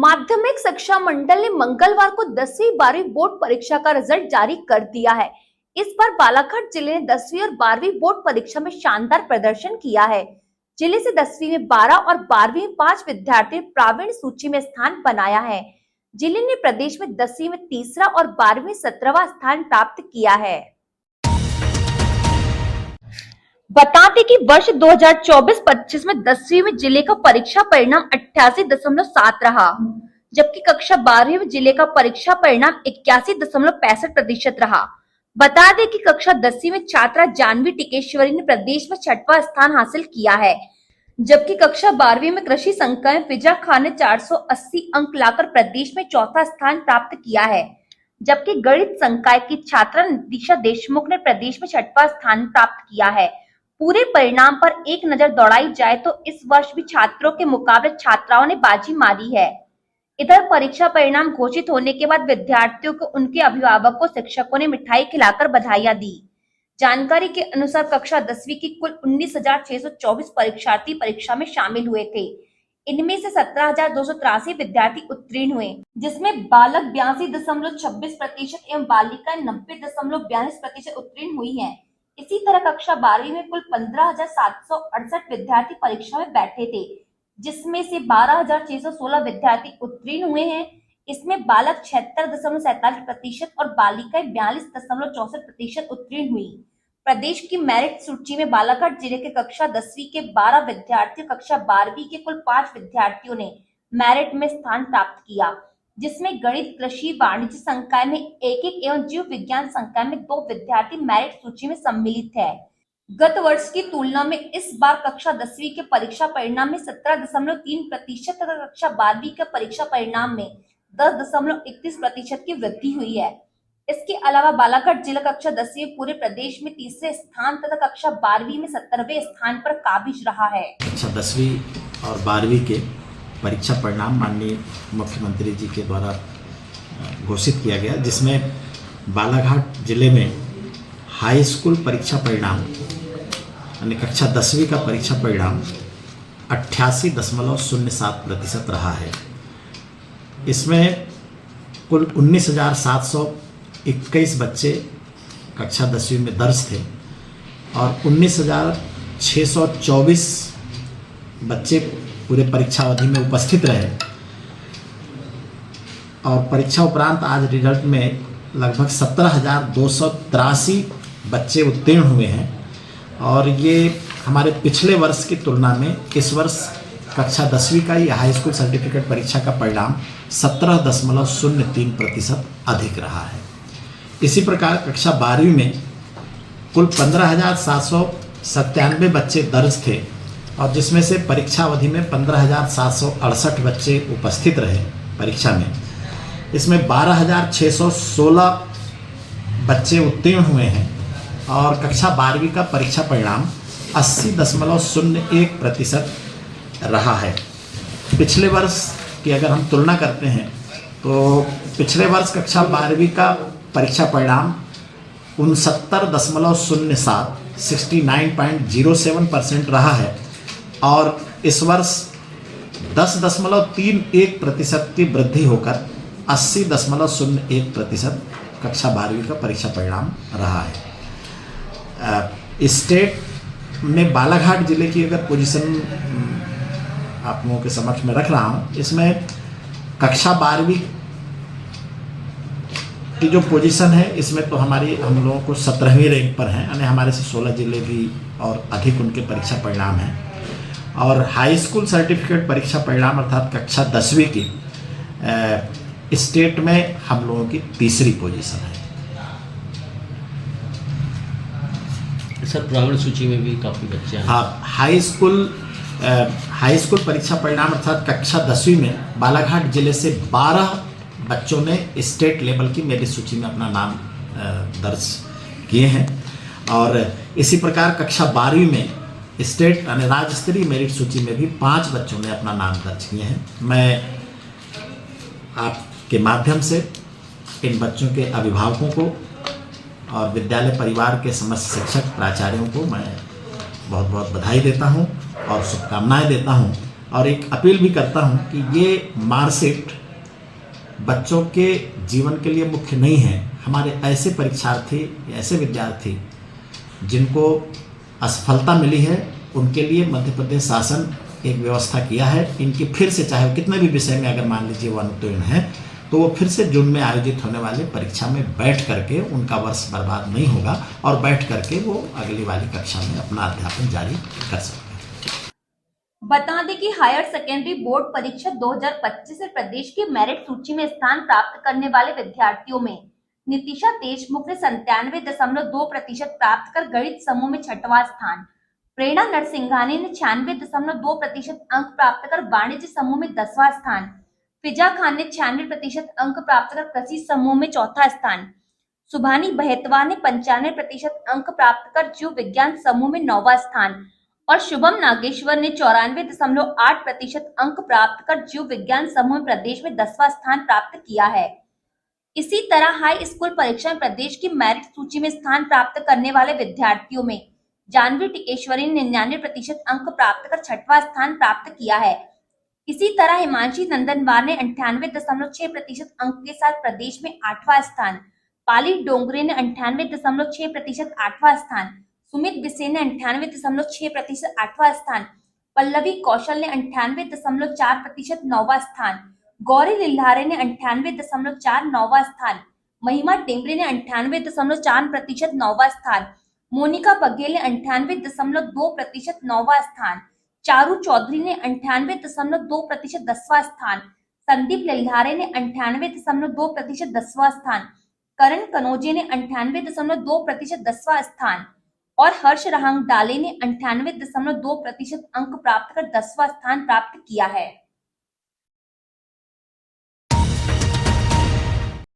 माध्यमिक शिक्षा मंडल ने मंगलवार को 10वीं-12वीं बोर्ड परीक्षा का रिजल्ट जारी कर दिया है। इस बार बालाघाट जिले ने 10वीं और 12वीं बोर्ड परीक्षा में शानदार प्रदर्शन किया है। जिले से 10वीं में 12 और 12वीं में 5 विद्यार्थियों ने प्रावीण्य सूची में स्थान बनाया है। जिले ने प्रदेश में 10वीं में तीसरा और 12वीं में 17वां स्थान प्राप्त किया है। बता दें कि वर्ष 2024-25 में 10वीं में जिले का परीक्षा परिणाम 88.7 रहा, जबकि कक्षा 12वीं में जिले का परीक्षा परिणाम 81.65% रहा। बता दें कि कक्षा 10वीं में छात्रा जानवी टिकेश्वरी ने प्रदेश में 6वां स्थान हासिल किया है, जबकि कक्षा 12वीं में कृषि संकाय में फिजा खान ने 480 अंक लाकर प्रदेश में 4था स्थान प्राप्त किया है, जबकि गणित संकाय की छात्रा नितिशा देशमुख ने प्रदेश में 6वां स्थान प्राप्त किया है। पूरे परिणाम पर एक नजर दौड़ाई जाए तो इस वर्ष भी छात्रों के मुकाबले छात्राओं ने बाजी मारी है। इधर परीक्षा परिणाम घोषित होने के बाद विद्यार्थियों को उनके अभिभावकों शिक्षकों ने मिठाई खिलाकर बधाइयां दी। जानकारी के अनुसार कक्षा 10वीं की कुल 19,624 परीक्षार्थी परीक्षा में शामिल हुए थे। इनमें से 17,283 विद्यार्थी उत्तीर्ण हुए, जिसमें बालक 82.26% एवं बालिकाएं 90.42% उत्तीर्ण हुई हैं। इसी तरह कक्षा 12वीं में कुल 15,768 विद्यार्थी परीक्षा में बैठे थे, जिसमें से 12,616 विद्यार्थी उत्तीर्ण हुए हैं। इसमें बालक 76.47% और बालिकाएं 42.64% उत्तीर्ण हुई। प्रदेश की मेरिट सूची में बालाघाट जिले के कक्षा 10वीं के 12 विद्यार्थियों, कक्षा 12वीं के कुल 5 विद्यार्थियों ने मेरिट में स्थान प्राप्त किया, जिसमें गणित, कृषि, वाणिज्य संकाय में 1-1 एवं जीव विज्ञान संकाय में 2 विद्यार्थी मेरिट सूची में सम्मिलित है। गत वर्ष की तुलना में इस बार कक्षा 10वीं के परीक्षा परिणाम में 17.3% तथा कक्षा 12वीं के परीक्षा परिणाम में 10.31% की वृद्धि हुई है। इसके अलावा बालाघाट जिला कक्षा 10वीं पूरे प्रदेश में तीसरे स्थान तथा कक्षा 12वीं में 17वें स्थान पर काबिज रहा है। कक्षा 10वीं और 12वीं के परीक्षा परिणाम माननीय मुख्यमंत्री जी के द्वारा घोषित किया गया, जिसमें बालाघाट जिले में हाई स्कूल परीक्षा परिणाम यानी कक्षा 10वीं का परीक्षा परिणाम 88.07% रहा है। इसमें कुल 19,721 बच्चे कक्षा 10वीं में दर्ज थे और 19,624 बच्चे पूरे परीक्षा अवधि में उपस्थित रहे और परीक्षा उपरांत आज रिजल्ट में लगभग 17,283 बच्चे उत्तीर्ण हुए हैं और ये हमारे पिछले वर्ष की तुलना में इस वर्ष कक्षा 10वीं का या हाई स्कूल सर्टिफिकेट परीक्षा का परिणाम 17.03% अधिक रहा है। इसी प्रकार कक्षा 12वीं में कुल 15,797 बच्चे दर्ज थे और जिसमें से परीक्षा अवधि में 15,768 बच्चे उपस्थित रहे परीक्षा में। इसमें 12,616 बच्चे उत्तीर्ण हुए हैं और कक्षा 12वीं का परीक्षा परिणाम 80.01% रहा है। पिछले वर्ष की अगर हम तुलना करते हैं तो पिछले वर्ष कक्षा 12वीं का परीक्षा परिणाम 69.07 रहा है और इस वर्ष 10.31% की वृद्धि होकर 80.01% कक्षा 12वीं का परीक्षा परिणाम रहा है। स्टेट में बालाघाट जिले की अगर पोजीशन आप लोगों के समक्ष में रख रहा हूँ, इसमें कक्षा 12वीं की जो पोजीशन है इसमें तो हम लोगों को 17वीं रैंक पर हैं, यानी हमारे से 16 जिले भी और अधिक उनके परीक्षा परिणाम हैं और हाई स्कूल सर्टिफिकेट परीक्षा परिणाम अर्थात कक्षा 10वीं की स्टेट में हम लोगों की तीसरी पोजीशन है। सर प्रावीण्य सूची में भी काफ़ी बच्चे हैं। हाँ, हाई स्कूल परीक्षा परिणाम अर्थात कक्षा 10वीं में बालाघाट जिले से 12 बच्चों ने स्टेट लेवल की मेरिट सूची में अपना नाम दर्ज किए हैं और इसी प्रकार कक्षा 12वीं में स्टेट यानी राज्य स्तरीय मेरिट सूची में भी 5 बच्चों ने अपना नाम दर्ज किए हैं। मैं आपके माध्यम से इन बच्चों के अभिभावकों को और विद्यालय परिवार के समस्त शिक्षक प्राचार्यों को मैं बहुत बहुत बधाई देता हूं और शुभकामनाएं देता हूं और एक अपील भी करता हूं कि ये मार्कशीट बच्चों के जीवन के लिए मुख्य नहीं है। हमारे ऐसे परीक्षार्थी, ऐसे विद्यार्थी जिनको असफलता मिली है, उनके लिए मध्य प्रदेश शासन एक व्यवस्था किया है। इनकी फिर से, चाहे वो कितने भी विषय में अगर मान लीजिए वो अनुत्तीर्ण है, तो वो फिर से जून में आयोजित होने वाले परीक्षा में बैठ करके उनका वर्ष बर्बाद नहीं होगा और बैठ करके वो अगली वाली कक्षा में अपना अध्यापन जारी कर सकते हैं। बता दें कि हायर सेकेंडरी बोर्ड परीक्षा 2025 से प्रदेश की मेरिट सूची में स्थान प्राप्त करने वाले विद्यार्थियों में नितिशा देशमुख ने 97.2% प्राप्त कर गणित समूह में 6वां स्थान, प्रेरणा नरसिंघानी ने 96.2% अंक प्राप्त कर वाणिज्य समूह में 10वां स्थान, फिजा खान ने 96% अंक प्राप्त कर कृषि समूह में 4था स्थान, सुभानी बहेतवा ने 95% अंक प्राप्त कर जीव विज्ञान समूह में 9वां स्थान और शुभम नागेश्वर ने 94.8% अंक प्राप्त कर जीव विज्ञान समूह में प्रदेश में 10वां स्थान प्राप्त किया है। इसी तरह हाई स्कूल परीक्षा में प्रदेश की मेरिट सूची में स्थान प्राप्त करने वाले विद्यार्थियों में जानवी टिकेश्वरी ने 99% अंक प्राप्त कर 6वां स्थान प्राप्त किया है। इसी तरह हिमांशी नंदनवार ने 98.6% अंक के साथ प्रदेश में 8वां स्थान, पाली डोंगरे ने 98.6% 8वां स्थान, सुमित बिसेन ने 98.6% 8वां स्थान, पल्लवी कौशल ने 98.4% 9वां स्थान, गौरी लिल्हारे ने 98.4 9वां स्थान, महिमा टेम्बरे ने 98.4% 9वां स्थान, मोनिका बघेल ने 98.2% 9वां स्थान, चारू चौधरी ने 98.2% 10वां स्थान, संदीप लिल्हारे ने 98.2% 10वां स्थान, करण कनौजे ने 98.2% 10वां स्थान और हर्ष रहांगडाले ने 98.2% अंक प्राप्त कर 10वां स्थान प्राप्त किया है।